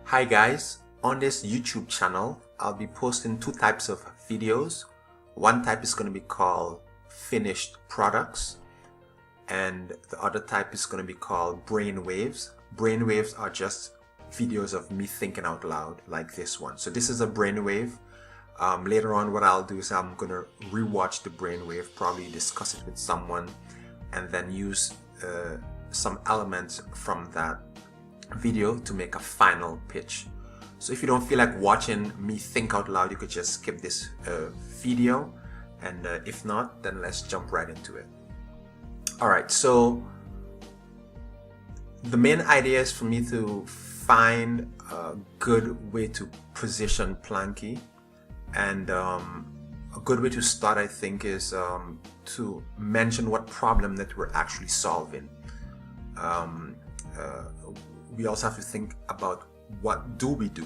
Hi guys, on this YouTube channel, I'll be posting two types of videos. One type is going to be called finished products, and the other type is going to be called brain waves. Brain waves are just videos of me thinking out loud, like this one. So this is a brain wave. Later on, what I'll do is I'm going to rewatch the brain wave, probably discuss it with someone, and then use some elements from that video to make a final pitch. So if you don't feel like watching me think out loud, you could just skip this video, and if not, then let's jump right into it. Alright, so the main idea is for me to find a good way to position Planckie, and a good way to start, I think, is to mention what problem that we're actually solving. We also have to think about what do we do.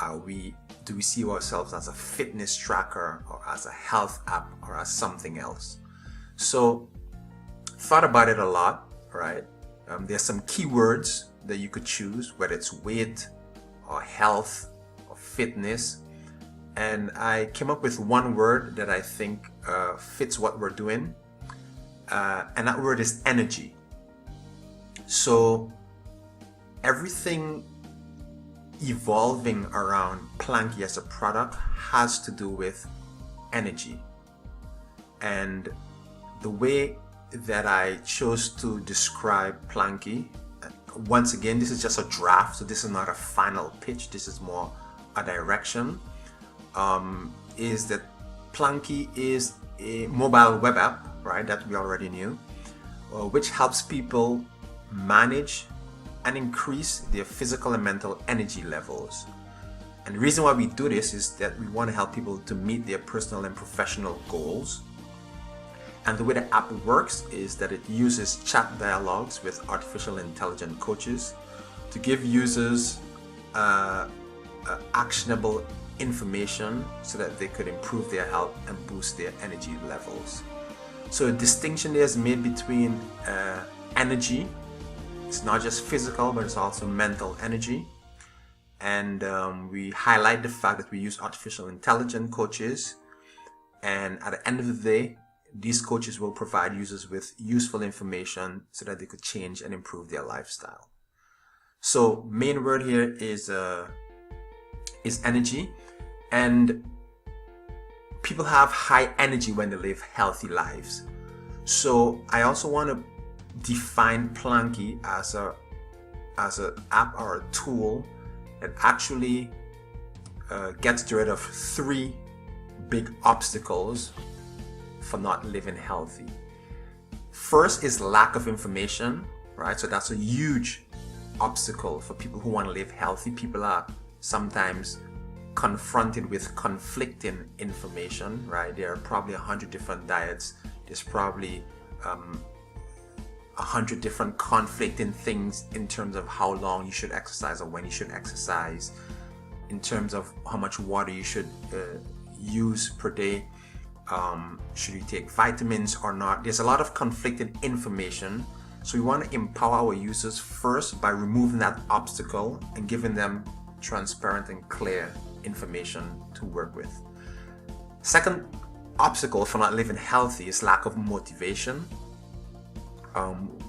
Do we see ourselves as a fitness tracker, or as a health app, or as something else? So thought about it a lot, right? There's some keywords that you could choose, whether it's weight or health or fitness, and I came up with one word that I think fits what we're doing, and that word is energy. So everything evolving around Planckie as a product has to do with energy. And the way that I chose to describe Planckie, once again, this is just a draft, so this is not a final pitch, this is more a direction, is that Planckie is a mobile web app, right, that we already knew, which helps people manage and increase their physical and mental energy levels. And the reason why we do this is that we want to help people to meet their personal and professional goals. And the way the app works is that it uses chat dialogues with artificial intelligence coaches to give users actionable information so that they could improve their health and boost their energy levels. So a distinction there is made between energy. It's not just physical, but it's also mental energy. And we highlight the fact that we use artificial intelligence coaches. And at the end of the day, these coaches will provide users with useful information so that they could change and improve their lifestyle. So main word here is energy. And people have high energy when they live healthy lives. So I also want to define Planckie as an app or a tool that actually gets rid of three big obstacles for not living healthy. First is lack of information, right? So that's a huge obstacle for people who want to live healthy. People are sometimes confronted with conflicting information, right? There are probably 100 different diets. There's probably 100 different conflicting things in terms of how long you should exercise or when you should exercise, in terms of how much water you should use per day, should you take vitamins or not. There's a lot of conflicting information, so we want to empower our users first by removing that obstacle and giving them transparent and clear information to work with. Second obstacle for not living healthy is lack of motivation.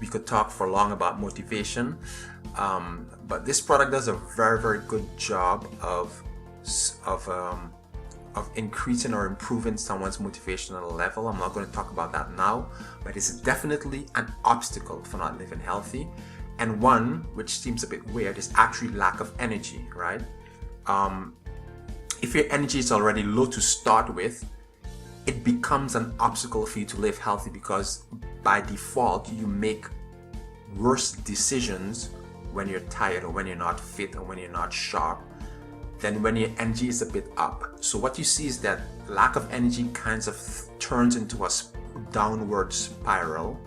We could talk for long about motivation, but this product does a very, very good job of increasing or improving someone's motivational level. I'm not going to talk about that now, but it's definitely an obstacle for not living healthy. And one which seems a bit weird is actually lack of energy, right? If your energy is already low to start with, it becomes an obstacle for you to live healthy, because by default you make worse decisions when you're tired, or when you're not fit, or when you're not sharp, than when your energy is a bit up. So what you see is that lack of energy kind of turns into a downward spiral,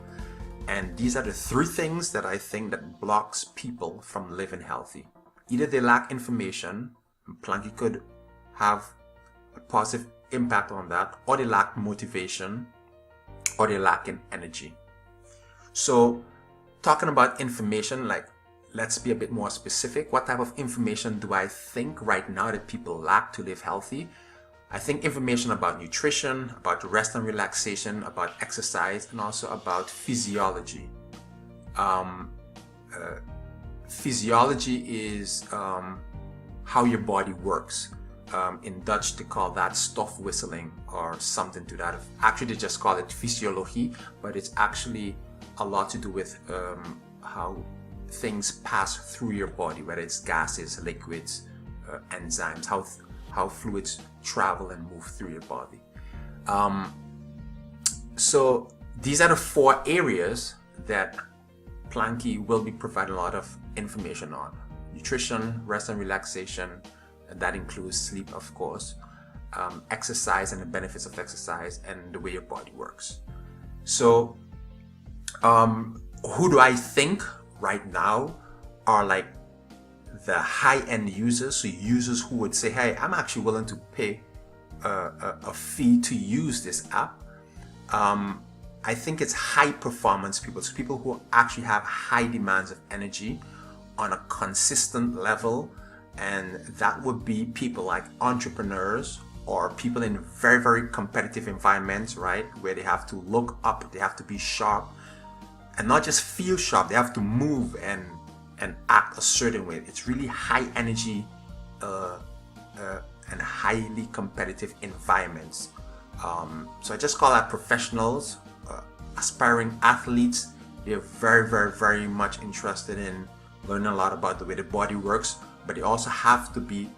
and these are the three things that I think that blocks people from living healthy. Either they lack information, and Planckie could have a positive impact on that, or they lack motivation, or they lack in energy. So talking about information, like let's be a bit more specific. What type of information do I think right now that people lack to live healthy? I think information about nutrition, about rest and relaxation, about exercise, and also about physiology. Physiology is how your body works. In Dutch, they call that stof whistling or something to that. Actually, they just call it physiologie, but it's actually a lot to do with how things pass through your body, whether it's gases, liquids, enzymes, how fluids travel and move through your body. So these are the 4 areas that Planckie will be providing a lot of information on: nutrition, rest and relaxation, and that includes sleep, of course, exercise and the benefits of exercise, and the way your body works. So who do I think right now are like the high-end users? So users who would say, hey, I'm actually willing to pay a fee to use this app. I think it's high performance people, so people who actually have high demands of energy on a consistent level, and that would be people like entrepreneurs or people in very, very competitive environments, right, where they have to look up, they have to be sharp, and not just feel sharp, they have to move and act a certain way. It's really high energy and highly competitive environments. So I just call that professionals, aspiring athletes. They're very, very, very much interested in learning a lot about the way the body works, but they also have to be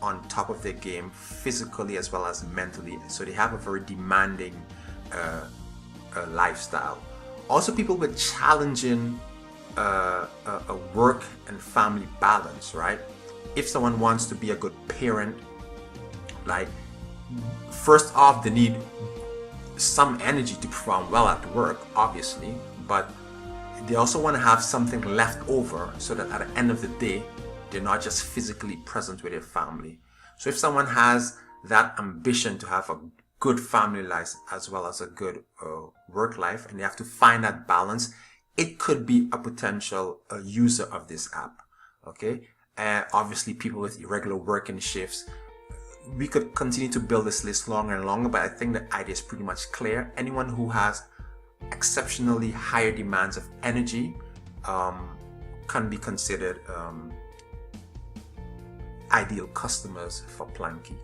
on top of their game physically as well as mentally. So they have a very demanding lifestyle. Also, people with challenging a work and family balance, right? If someone wants to be a good parent, like, first off, they need some energy to perform well at work, obviously, but they also want to have something left over so that at the end of the day, they're not just physically present with their family. So if someone has that ambition to have a good family life as well as a good work life, and they have to find that balance, it could be a potential user of this app. Okay, obviously people with irregular working shifts. We could continue to build this list longer and longer, but I think the idea is pretty much clear. Anyone who has exceptionally higher demands of energy can be considered ideal customers for Planckie.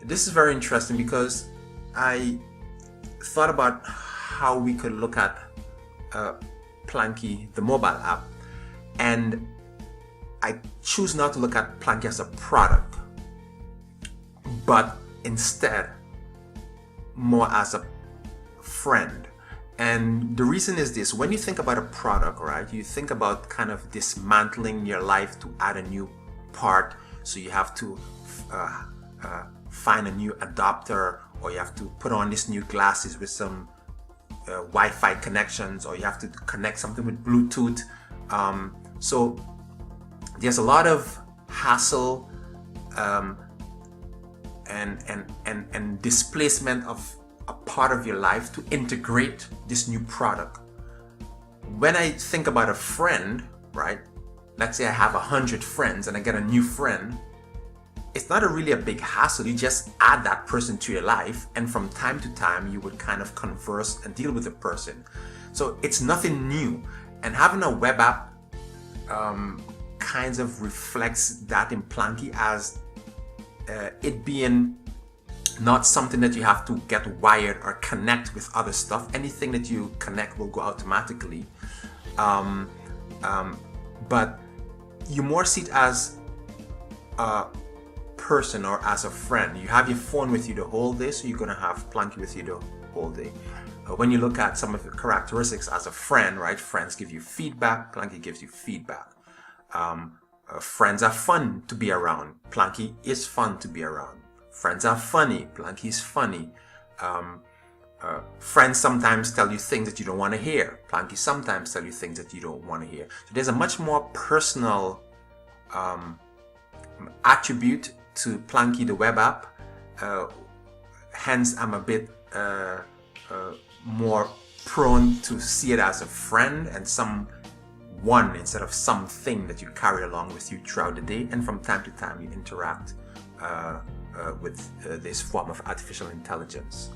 This is very interesting because I thought about how we could look at Planckie, the mobile app, and I choose not to look at Planckie as a product, but instead more as a friend. And the reason is this: when you think about a product, right, you think about kind of dismantling your life to add a new part. So you have to find a new adapter, or you have to put on these new glasses with some Wi-Fi connections, or you have to connect something with Bluetooth. So there's a lot of hassle and displacement of a part of your life to integrate this new product. When I think about a friend, right, let's say I have 100 friends and I get a new friend, it's not really a big hassle. You just add that person to your life, and from time to time you would kind of converse and deal with the person. So it's nothing new, and having a web app kind of reflects that in Planckie as it being not something that you have to get wired or connect with other stuff. Anything that you connect will go automatically, but you more see it as a person or as a friend. You have your phone with you the whole day, so you're going to have Planckie with you the whole day. When you look at some of the characteristics as a friend, right, friends give you feedback, Planckie gives you feedback. Friends are fun to be around, Planckie is fun to be around. Friends are funny, Planckie is funny. Friends sometimes tell you things that you don't want to hear, Planckie sometimes tell you things that you don't want to hear. So there's a much more personal attribute to Planckie, the web app. Hence I'm a bit more prone to see it as a friend and someone instead of something that you carry along with you throughout the day, and from time to time you interact with this form of artificial intelligence.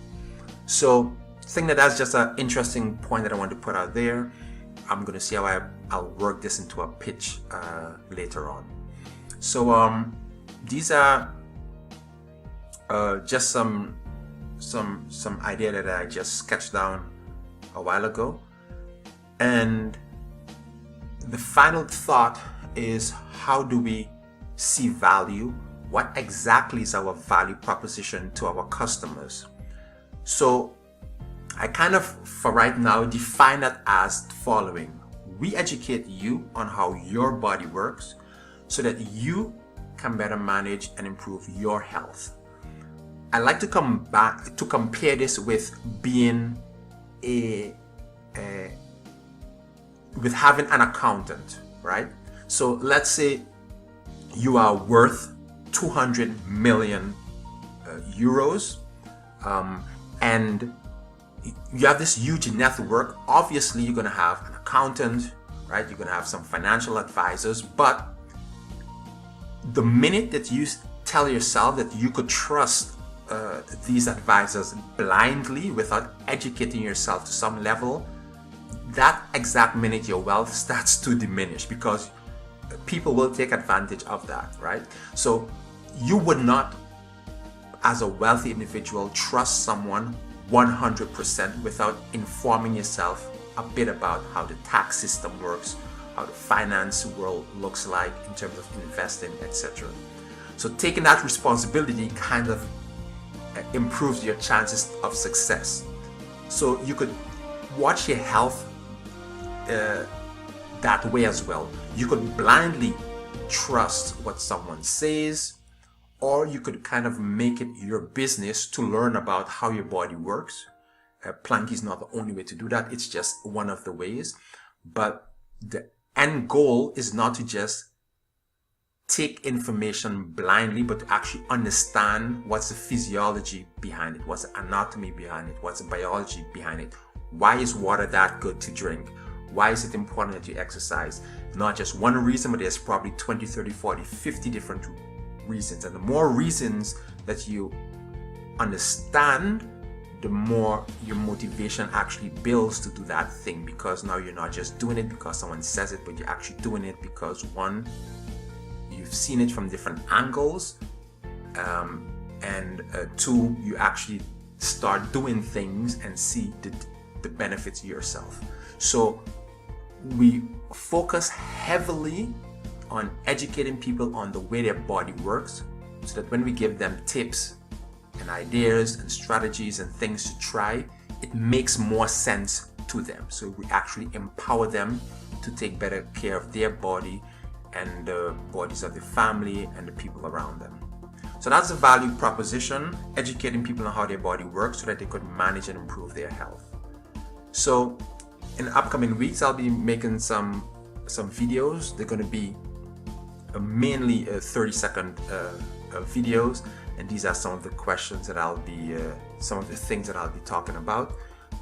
So I think that's just an interesting point that I want to put out there. I'm going to see how I'll work this into a pitch later on. So these are just some idea that I just sketched down a while ago. And the final thought is, how do we see value? What exactly is our value proposition to our customers? So I kind of, for right now, define that as the following. We educate you on how your body works so that you can better manage and improve your health. I like to come back to compare this with being with having an accountant, right? So let's say you are worth 200 million euros, and you have this huge network. Obviously, you're going to have an accountant, right? You're going to have some financial advisors, but the minute that you tell yourself that you could trust these advisors blindly without educating yourself to some level, that exact minute your wealth starts to diminish, because people will take advantage of that, right? So you would not, as a wealthy individual, trust someone 100% without informing yourself a bit about how the tax system works, how the finance world looks like in terms of investing, etc. So taking that responsibility kind of improves your chances of success. So you could watch your health that way as well. You could blindly trust what someone says, or you could kind of make it your business to learn about how your body works. Planckie is not the only way to do that. It's just one of the ways. But the end goal is not to just take information blindly, but to actually understand what's the physiology behind it, what's the anatomy behind it, what's the biology behind it. Why is water that good to drink? Why is it important that you exercise? Not just one reason, but there's probably 20, 30, 40, 50 different reasons. And the more reasons that you understand, the more your motivation actually builds to do that thing, because now you're not just doing it because someone says it, but you're actually doing it because, one, you've seen it from different angles, and two, you actually start doing things and see the benefits yourself. So we focus heavily on educating people on the way their body works, so that when we give them tips and ideas and strategies and things to try, it makes more sense to them. So we actually empower them to take better care of their body and the bodies of the family and the people around them. So that's the value proposition, educating people on how their body works so that they could manage and improve their health. So in the upcoming weeks, I'll be making some videos. They're going to be mainly 30-second videos, and these are some of the questions that I'll be, some of the things that I'll be talking about,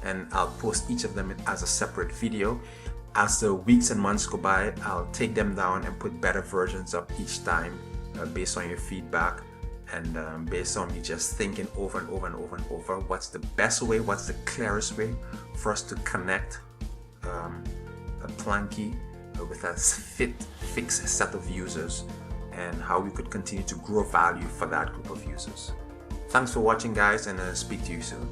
and I'll post each of them as a separate video. As the weeks and months go by, I'll take them down and put better versions up each time, based on your feedback and based on me just thinking over and over and over and over what's the best way, what's the clearest way for us to connect a Planckie with a fixed set of users, and how we could continue to grow value for that group of users. Thanks for watching, guys, and speak to you soon.